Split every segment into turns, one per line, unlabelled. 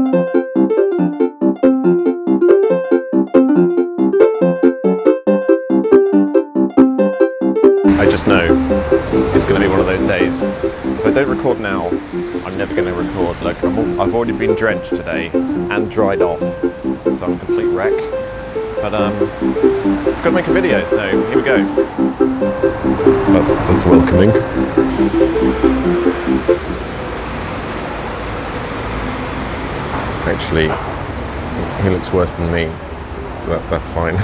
I just know it's going to be one of those days. If I don't record now, I'm never going to record. Look, I've already been drenched today and dried off, so I'm a complete wreck. But I've got to make a video, so here we go. That's welcoming. Actually, he looks worse than me, so that's fine.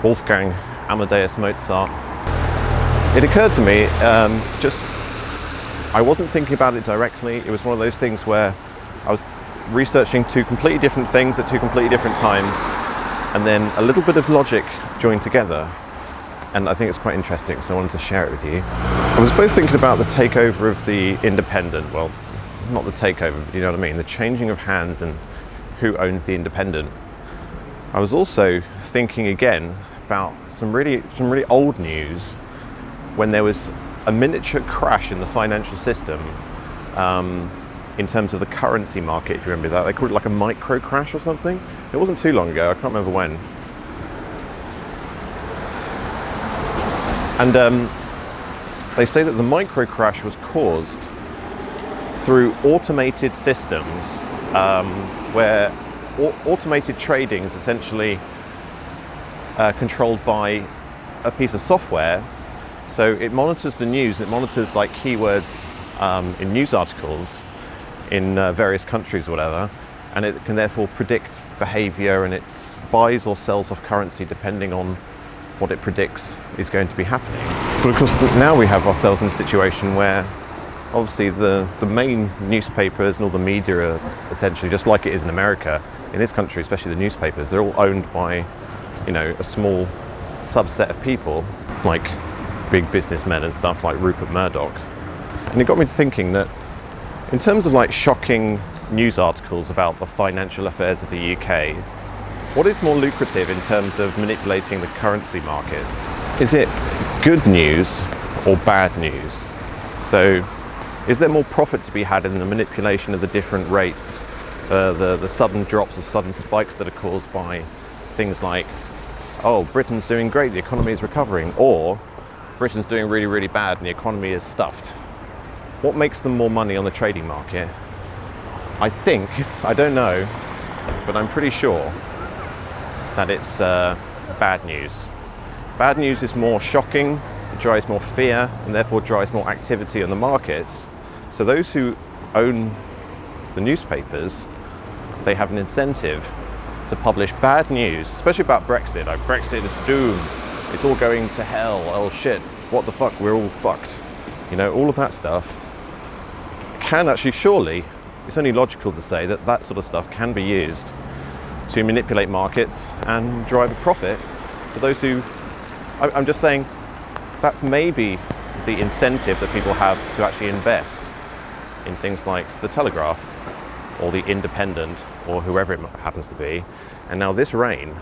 Wolfgang Amadeus Mozart. It occurred to me, I wasn't thinking about it directly. It was one of those things where I was researching two completely different things at two completely different times, and then a little bit of logic joined together. And I think it's quite interesting, so I wanted to share it with you. I was both thinking about the takeover of the Independent. Well, not the takeover, but you know what I mean, the changing of hands and who owns the Independent. I was also thinking again about some really old news when there was a miniature crash in the financial system in terms of the currency market, if you remember that. They called it like a micro crash or something. It wasn't too long ago, I can't remember when. And they say that the micro crash was caused through automated systems where automated trading is essentially controlled by a piece of software. So it monitors the news, it monitors like keywords in news articles in various countries or whatever, and it can therefore predict behavior, and it buys or sells off currency depending on what it predicts is going to be happening. But of course now we have ourselves in a situation where obviously the main newspapers and all the media are essentially just like it is in America. In this country, especially the newspapers, they're all owned by, you know, a small subset of people, like big businessmen and stuff like Rupert Murdoch. And it got me to thinking that in terms of like shocking news articles about the financial affairs of the UK, what is more lucrative in terms of manipulating the currency markets? Is it good news or bad news? So is there more profit to be had in the manipulation of the different rates, the sudden drops or sudden spikes that are caused by things like, oh, Britain's doing great, the economy is recovering, or Britain's doing really, really bad and the economy is stuffed? What makes them more money on the trading market? I think, I don't know, but I'm pretty sure that it's bad news. Bad news is more shocking, it drives more fear, and therefore drives more activity on the markets. So those who own the newspapers, they have an incentive to publish bad news, especially about Brexit. Like, Brexit is doomed, it's all going to hell, oh shit, what the fuck, we're all fucked. You know, all of that stuff can actually, surely, it's only logical to say that that sort of stuff can be used to manipulate markets and drive a profit for those who, I'm just saying, that's maybe the incentive that people have to actually invest in things like the Telegraph or the Independent or whoever it happens to be. And now this rain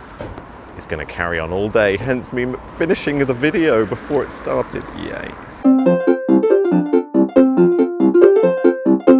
is going to carry on all day, hence me finishing the video before it started. Yay.